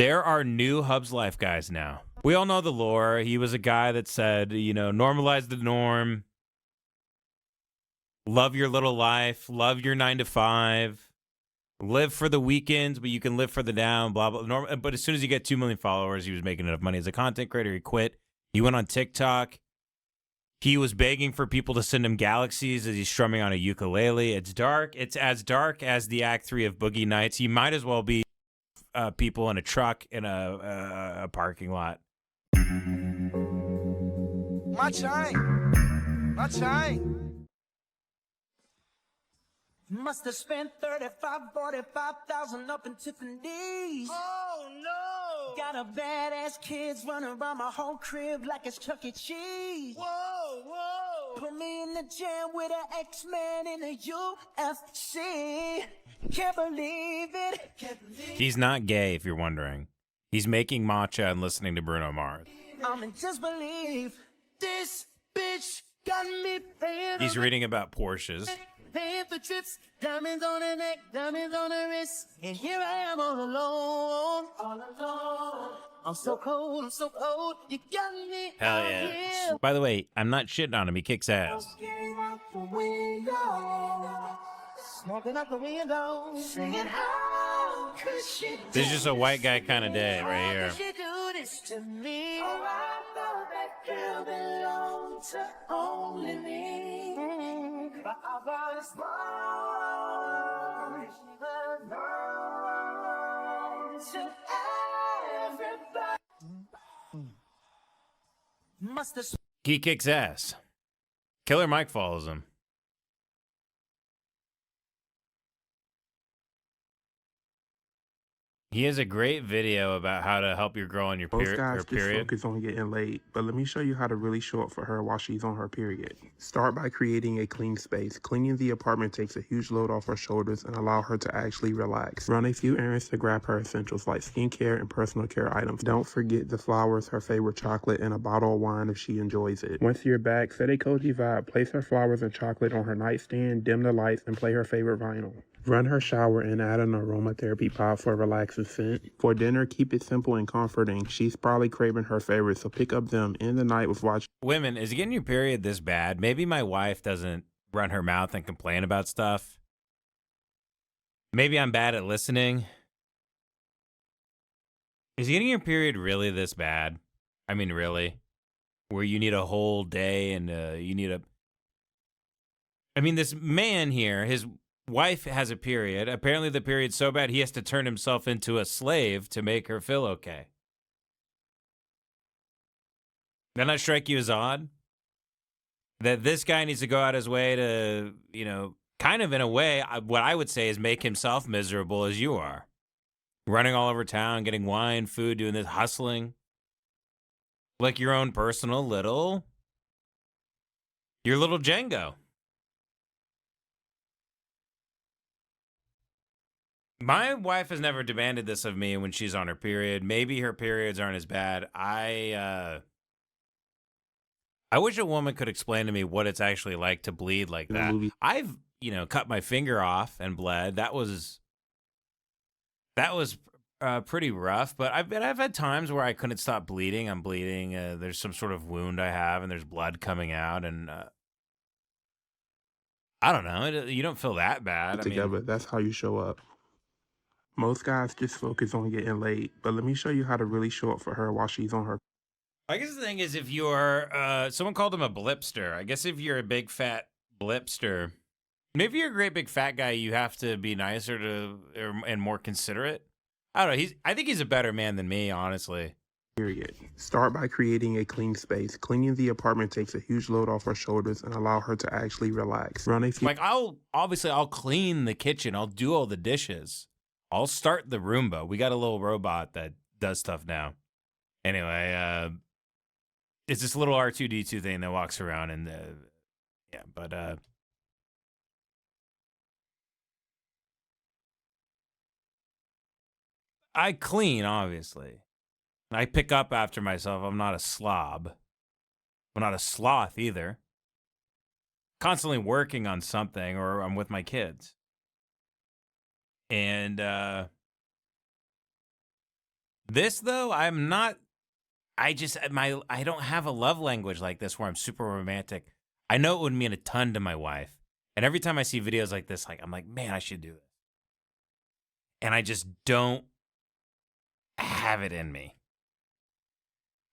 There are new Hubslife guys now. We all know the lore. He was a guy that said, you know, normalize the norm. Love your little life. Love your 9 to 5. Live for the weekends, but you can live for the down, blah, blah. But as soon as you get 2 million followers, he was making enough money as a content creator. He quit. He went on TikTok. He was begging for people to send him galaxies as he's strumming on a ukulele. It's dark. It's as dark as the Act 3 of Boogie Nights. He might as well be people in a truck in a parking lot. My chain. My chain. Must have spent 45,000 up in Tiffany's. Oh no! Got a badass kids running around my whole crib like it's Chuck E. Cheese. Whoa, whoa! Put me in the jam with an X-Man in the UFC. Can't believe it. He's not gay, if you're wondering. He's making matcha and listening to Bruno Mars. I'm in disbelief. This bitch got me paying. He's reading about Porsches. Paying for trips, diamonds on the neck, diamonds on the wrist, and here I am all alone, all alone. I'm so cold, you got me. Hell yeah. Here. By the way, I'm not shitting on him. He kicks ass. Smoking out the window, singing how could she This is just a white guy kind of day right here. How could she do this to me? Oh, I thought that girl belonged to only me. But I was born to everybody. He kicks ass. Killer Mike follows him. He has a great video about how to help your girl on your Most guys her just period. focus on getting laid, but let me show you how to really show up for her while she's on her period. Start by creating a clean space. Cleaning the apartment takes a huge load off her shoulders and allow her to actually relax. Run a few errands to grab her essentials like skincare and personal care items. Don't forget the flowers, her favorite chocolate, and a bottle of wine if she enjoys it. Once you're back, set a cozy vibe. Place her flowers and chocolate on her nightstand, dim the lights, and play her favorite vinyl. Run her shower and add an aromatherapy pod for a relaxing scent. For dinner, keep it simple and comforting. She's probably craving her favorites, so pick up them in the night with watch. Women, is getting your period this bad? Maybe my wife doesn't run her mouth and complain about stuff. Maybe I'm bad at listening. Is getting your period really this bad? I mean, really? Where you need a whole day and you need a... I mean, this man here, his wife has a period. Apparently the period's so bad he has to turn himself into a slave to make her feel okay. Doesn't that strike you as odd? That this guy needs to go out his way to, you know, kind of in a way, what I would say is make himself miserable as you are. Running all over town, getting wine, food, doing this, hustling. Like your own personal little... Your little Django. My wife has never demanded this of me when she's on her period. Maybe her periods aren't as bad. I wish a woman could explain to me what it's actually like to bleed like that. I've, you know, cut my finger off and bled. That was pretty rough. But I've had times where I couldn't stop bleeding. I'm bleeding. There's some sort of wound I have, and there's blood coming out, and I don't know. You don't feel that bad. Together, that's how you show up. Most guys just focus on getting laid, but let me show you how to really show up for her while she's on her. I guess the thing is, if you're, someone called him a blipster. I guess if you're a big fat blipster, maybe you're a great big fat guy, you have to be nicer and more considerate. I don't know. I think he's a better man than me, honestly. Period. Start by creating a clean space. Cleaning the apartment takes a huge load off her shoulders and allow her to actually relax. Run a few. Like I'll clean the kitchen. I'll do all the dishes. I'll start the Roomba. We got a little robot that does stuff now. Anyway, it's this little R2-D2 thing that walks around and yeah, but I clean, obviously. I pick up after myself. I'm not a slob. I'm not a sloth either. Constantly working on something, or I'm with my kids. And This though, I'm not. I don't have a love language like this where I'm super romantic. I know it would mean a ton to my wife, and every time I see videos like this, I'm like, man, I should do this, and I just don't have it in me.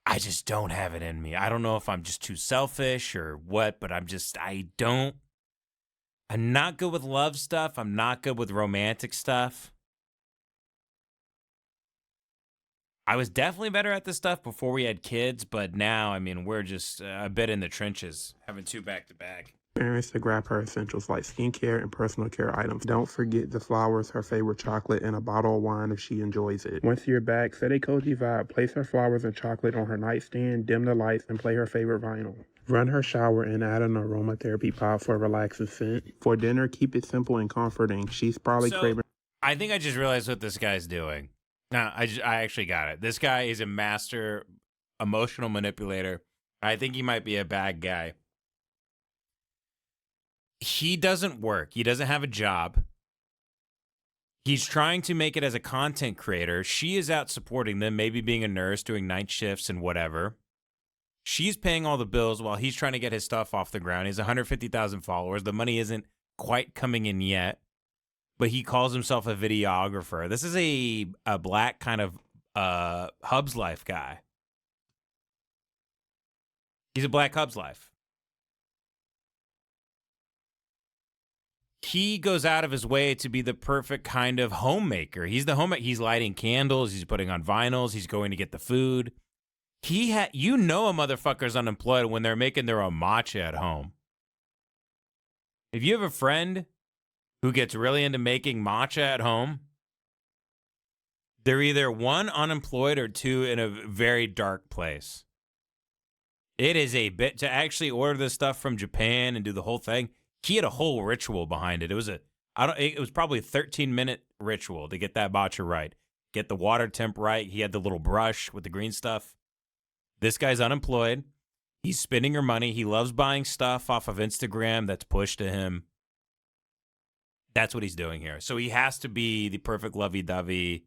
I just don't have it in me. I don't know if I'm just too selfish or what, but I'm not good with love stuff. I'm not good with romantic stuff. I was definitely better at this stuff before we had kids, but now, I mean, we're just a bit in the trenches, having two back to back. Parents to grab her essentials like skincare and personal care items. Don't forget the flowers, her favorite chocolate, and a bottle of wine if she enjoys it. Once you're back, set a cozy vibe, place her flowers and chocolate on her nightstand, dim the lights, and play her favorite vinyl. Run her shower and add an aromatherapy pot for a relaxing scent. For dinner, keep it simple and comforting. She's probably craving. I think I just realized what this guy's doing. No, I actually got it. This guy is a master emotional manipulator. I think he might be a bad guy. He doesn't work. He doesn't have a job. He's trying to make it as a content creator. She is out supporting them, maybe being a nurse, doing night shifts and whatever. She's paying all the bills while he's trying to get his stuff off the ground. He has 150,000 followers. The money isn't quite coming in yet, but he calls himself a videographer. This is a black kind of Hubslife guy. He's a black Hubslife. He goes out of his way to be the perfect kind of homemaker. He's the homemaker. He's lighting candles. He's putting on vinyls. He's going to get the food. A motherfucker's unemployed when they're making their own matcha at home. If you have a friend who gets really into making matcha at home, they're either one, unemployed, or two, in a very dark place. It is a bit to actually order this stuff from Japan and do the whole thing. He had a whole ritual behind it. It was probably a 13-minute ritual to get that matcha right. Get the water temp right. He had the little brush with the green stuff. This guy's unemployed. He's spending her money. He loves buying stuff off of Instagram that's pushed to him. That's what he's doing here. So he has to be the perfect lovey-dovey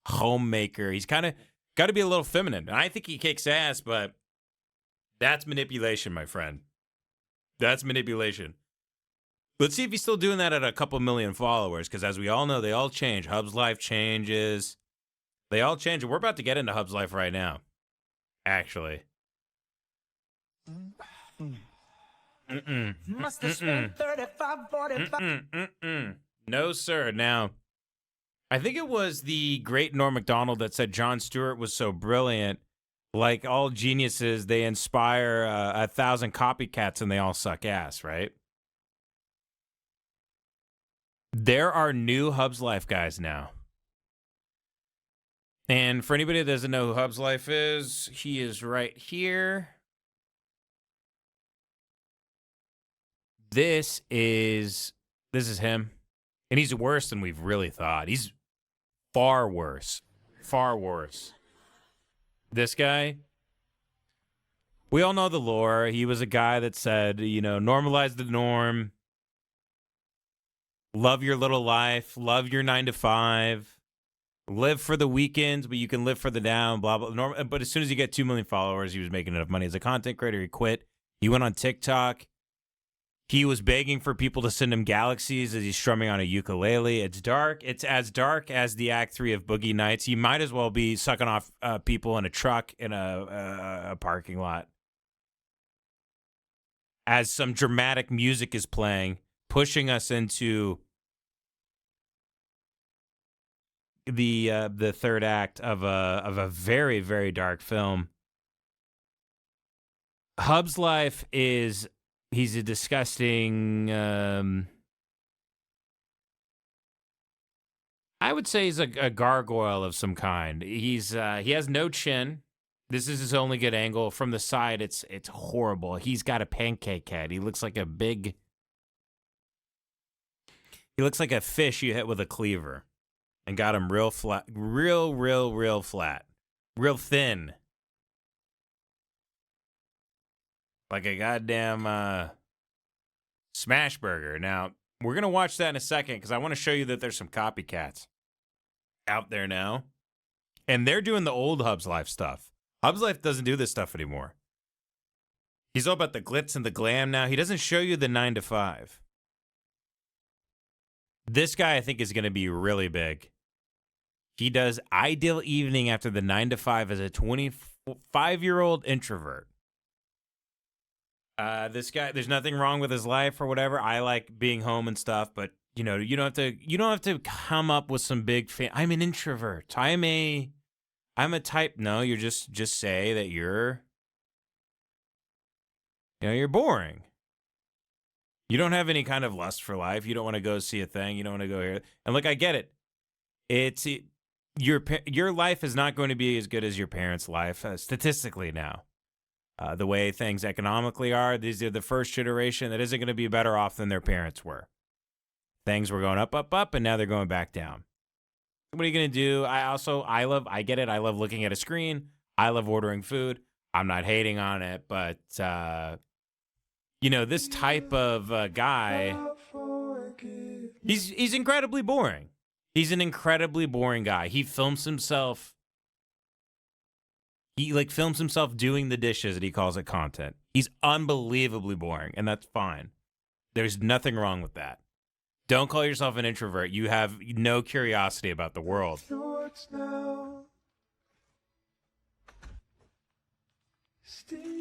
homemaker. He's kind of got to be a little feminine. And I think he kicks ass, but that's manipulation, my friend. That's manipulation. Let's see if he's still doing that at a couple million followers, because as we all know, they all change. Hubslife changes. They all change. And we're about to get into Hubslife right now, actually. Must have spent 35, 45. No, sir. Now, I think it was the great Norm Macdonald that said Jon Stewart was so brilliant. Like all geniuses, they inspire 1,000 copycats and they all suck ass, right? There are new Hubslife guys now. And for anybody that doesn't know who Hubslife is, he is right here. This is him. And he's worse than we've really thought. He's far worse. Far worse. This guy, we all know the lore. He was a guy that said, normalize the norm. Love your little life. Love your 9 to 5. Live for the weekends, but you can live for the down, blah, blah. But as soon as you get 2 million followers, he was making enough money as a content creator. He quit. He went on TikTok. He was begging for people to send him galaxies as he's strumming on a ukulele. It's dark. It's as dark as the Act 3 of Boogie Nights. He might as well be sucking off people in a truck in a parking lot. As some dramatic music is playing, pushing us into the third act of a very, very dark film. Hubslife is... He's a disgusting, I would say he's a gargoyle of some kind. He has no chin. This is his only good angle. From the side, it's horrible. He's got a pancake head. He looks like a fish you hit with a cleaver and got him real flat, real flat, real thin. Like a goddamn smash burger. Now, we're going to watch that in a second because I want to show you that there's some copycats out there now. And they're doing the old Hubslife stuff. Hubslife doesn't do this stuff anymore. He's all about the glitz and the glam now. He doesn't show you the 9 to 5. This guy, I think, is going to be really big. He does Ideal Evening after the 9 to 5 as a 25-year-old introvert. This guy, there's nothing wrong with his life or whatever. I like being home and stuff, but you know, you don't have to come up with some big I'm an introvert. I'm a type. No, you're just say that you're boring. You don't have any kind of lust for life. You don't want to go see a thing. You don't want to go here. And look, I get it. Your life is not going to be as good as your parents' life, statistically now. The way things economically are, these are the first generation that isn't going to be better off than their parents were. Things were going up, up, up, and now they're going back down. What are you going to do? I get it. I love looking at a screen. I love ordering food. I'm not hating on it, but, this type of guy, he's incredibly boring. He's an incredibly boring guy. He films himself. He films himself doing the dishes and he calls it content. He's unbelievably boring, and that's fine. There's nothing wrong with that. Don't call yourself an introvert. You have no curiosity about the world.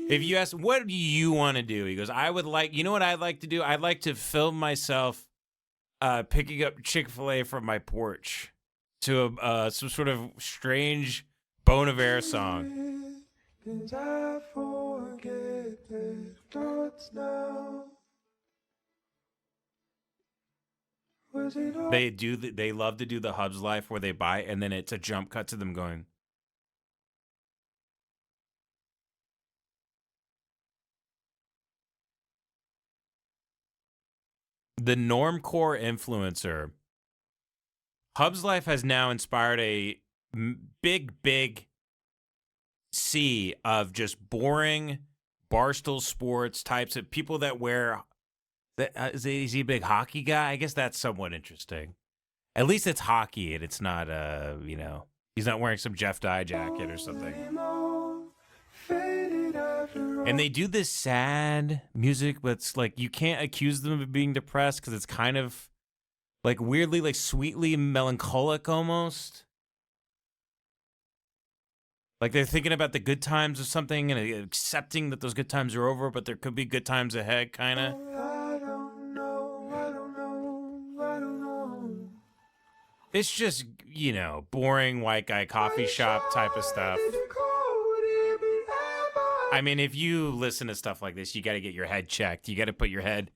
If you ask, what do you want to do? He goes, you know what I'd like to do? I'd like to film myself picking up Chick-fil-A from my porch to some sort of strange Bon Iver song. They love to do the Hubslife where they buy and then it's a jump cut to them going. The Normcore influencer. Hubslife has now inspired a big sea of just boring Barstool Sports types of people that wear. Is he a big hockey guy? I guess that's somewhat interesting. At least it's hockey and it's not, he's not wearing some Jeff Dye jacket or something. And they do this sad music, but it's you can't accuse them of being depressed because it's kind of weirdly, sweetly melancholic almost. They're thinking about the good times of something and accepting that those good times are over, but there could be good times ahead, kind of. I don't know. It's just, boring white guy coffee shop type of stuff. I mean, if you listen to stuff like this, you got to get your head checked. You got to put your head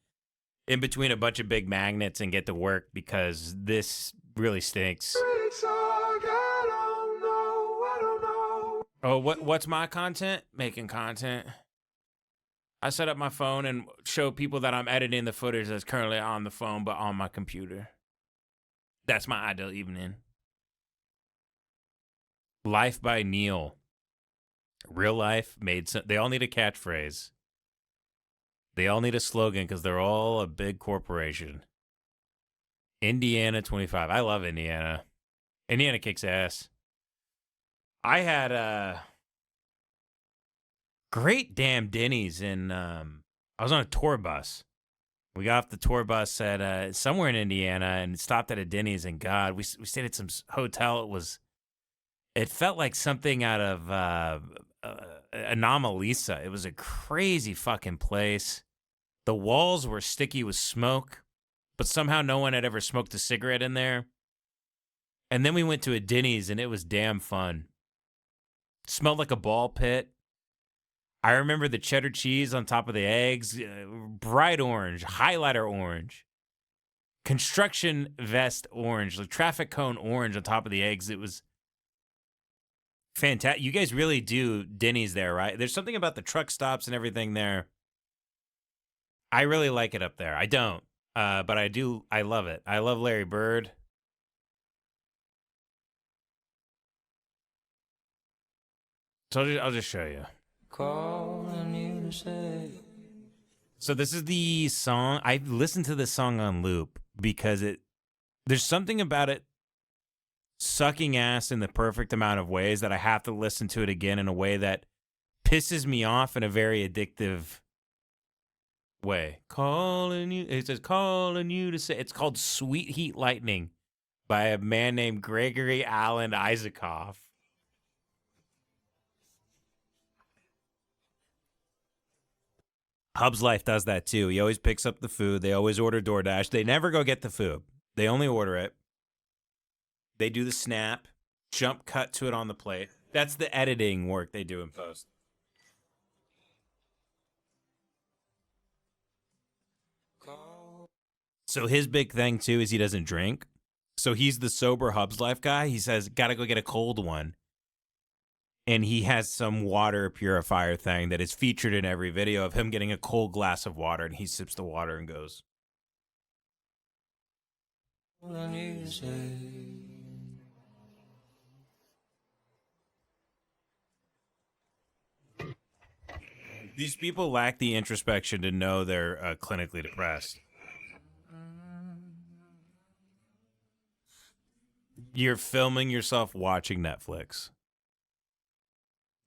in between a bunch of big magnets and get to work because this really stinks. Oh, what's my content? Making content. I set up my phone and show people that I'm editing the footage that's currently on the phone but on my computer. That's my ideal evening. Life by Neil. Real life made sense. They all need a catchphrase. They all need a slogan because they're all a big corporation. Indiana 25. I love Indiana. Indiana kicks ass. I had a great damn Denny's in, I was on a tour bus. We got off the tour bus at somewhere in Indiana and stopped at a Denny's, and God, we stayed at some hotel. It felt like something out of Anomalisa. It was a crazy fucking place. The walls were sticky with smoke, but somehow no one had ever smoked a cigarette in there. And then we went to a Denny's, and it was damn fun. Smelled like a ball pit. I remember the cheddar cheese on top of the eggs, bright orange, highlighter orange, construction vest orange, the traffic cone orange on top of the eggs. It was fantastic. You guys really do Denny's there, right? There's something about the truck stops and everything there. I really like it up there. I don't, but I do. I love it. I love Larry Bird. So I'll just show you. So this is the song. I listened to this song on loop because there's something about it sucking ass in the perfect amount of ways that I have to listen to it again in a way that pisses me off in a very addictive way. Calling you, it says calling you to say, it's called Sweet Heat Lightning by a man named Gregory Alan Isaacoff. Hubslife does that too. He always picks up the food. They always order DoorDash. They never go get the food. They only order it. They do the snap, jump cut to it on the plate. That's the editing work they do in post. So his big thing too is he doesn't drink. So he's the sober Hubslife guy. He says, gotta go get a cold one. And he has some water purifier thing that is featured in every video of him getting a cold glass of water, and he sips the water and goes, "All I need to say." These people lack the introspection to know they're clinically depressed. You're filming yourself watching Netflix.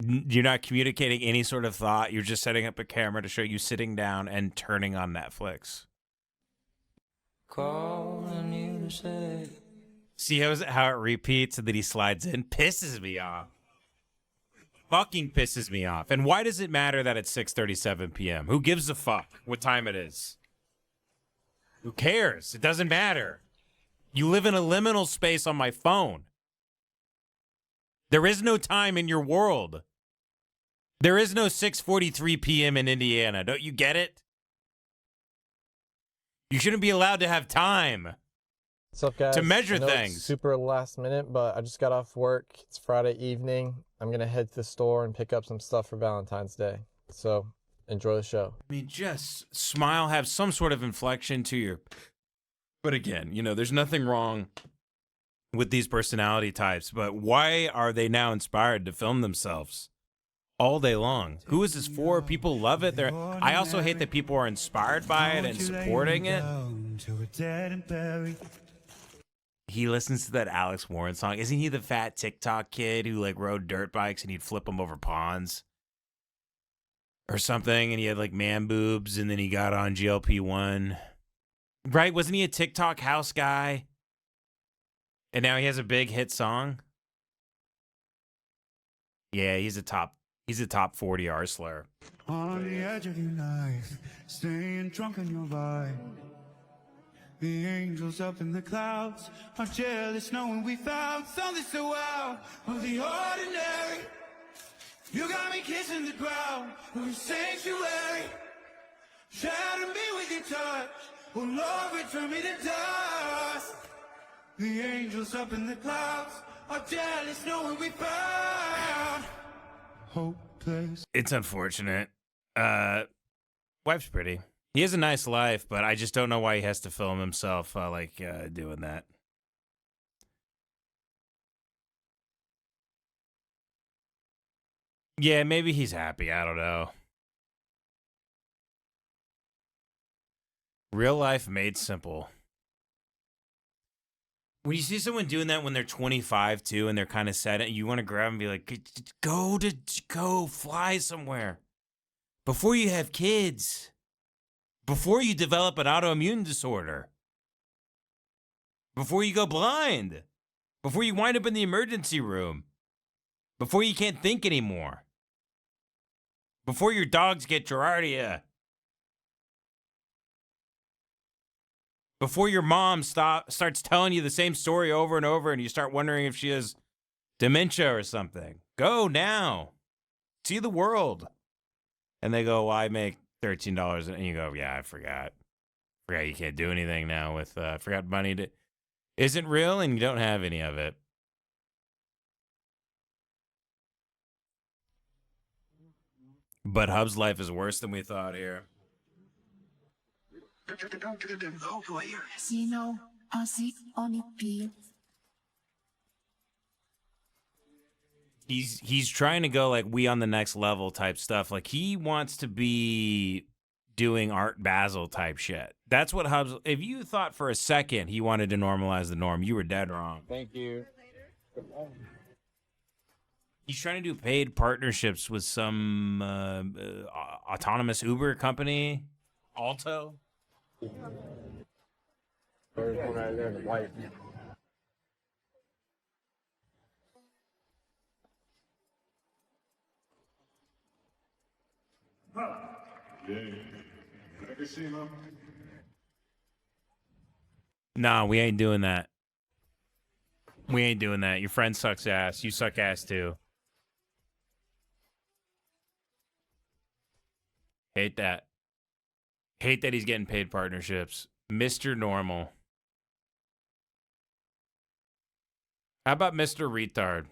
You're not communicating any sort of thought. You're just setting up a camera to show you sitting down and turning on Netflix. Calling you to say. See how it repeats and then he slides in? Pisses me off. Fucking pisses me off. And why does it matter that it's 6:37 p.m.? Who gives a fuck what time it is? Who cares? It doesn't matter. You live in a liminal space on my phone. There is no time in your world. There is no 6:43 p.m. in Indiana. Don't you get it? You shouldn't be allowed to have time. What's up, guys? To measure I know things. It's super last minute, but I just got off work. It's Friday evening. I'm going to head to the store and pick up some stuff for Valentine's Day. So enjoy the show. I mean, just smile, have some sort of inflection to your... But again, you know, there's nothing wrong with these personality types, but why are they now inspired to film themselves all day long? Who is this for? People love it. I also hate that people are inspired by it and supporting it. He listens to that Alex Warren song. Isn't he the fat TikTok kid who like rode dirt bikes and he'd flip them over ponds or something? And he had like man boobs and then he got on GLP-1. Right? Wasn't he a TikTok house guy? And now he has a big hit song. Yeah, he's a top 40 arsler. On the edge of your life, staying drunk on your vibe. The angels up in the clouds are jealous knowing we found something so out of the ordinary. You got me kissing the ground of your sanctuary. Shatter me with your touch. Oh Lord, return me to dust. The angels up in the clouds are jealous knowing we found hopeless. It's unfortunate. Wife's pretty. He has a nice life, but I just don't know why he has to film himself doing that. Yeah, maybe he's happy. I don't know. Real life made simple. When you see someone doing that when they're 25 too, and they're kind of sad, you want to grab them and be like, go fly somewhere before you have kids, before you develop an autoimmune disorder, before you go blind, before you wind up in the emergency room, before you can't think anymore, before your dogs get Giardia. Before your mom starts telling you the same story over and over and you start wondering if she has dementia or something. Go now. See the world. And they go, well, I make $13. And you go, yeah, I forgot. You can't do anything now with, forgot money isn't real and you don't have any of it. But Hubslife is worse than we thought here. He's trying to go like we on the next level type stuff. Like he wants to be doing Art Basel type shit. That's what Hubs. If you thought for a second he wanted to normalize the norm, you were dead wrong. Thank you. He's trying to do paid partnerships with some autonomous Uber company, Alto. There's one right there, the white. Nah, we ain't doing that. We ain't doing that. Your friend sucks ass. You suck ass too. Hate that. Hate that he's getting paid partnerships. Mr. Normal. How about Mr. Retard?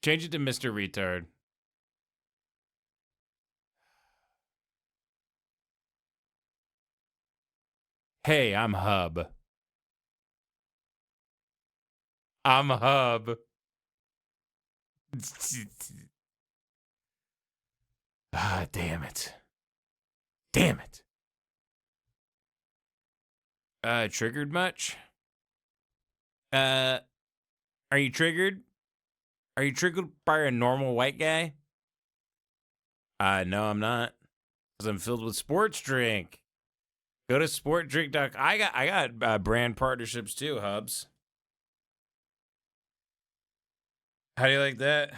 Change it to Mr. Retard. Hey, I'm Hub. I'm Hub. Ah, damn it. Damn it. Triggered much? Are you triggered? Are you triggered by a normal white guy? No, I'm not. Because I'm filled with sports drink. Go to sportdrink.com. I got brand partnerships too, Hubs. How do you like that?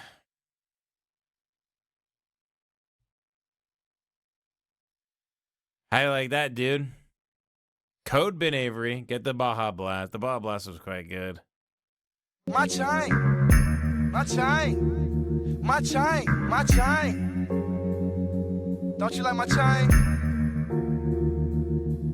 How do you like that, dude? Code Ben Avery. Get the Baja Blast. The Baja Blast was quite good. My chain, my chain, my chain, my chain. Don't you like my chain?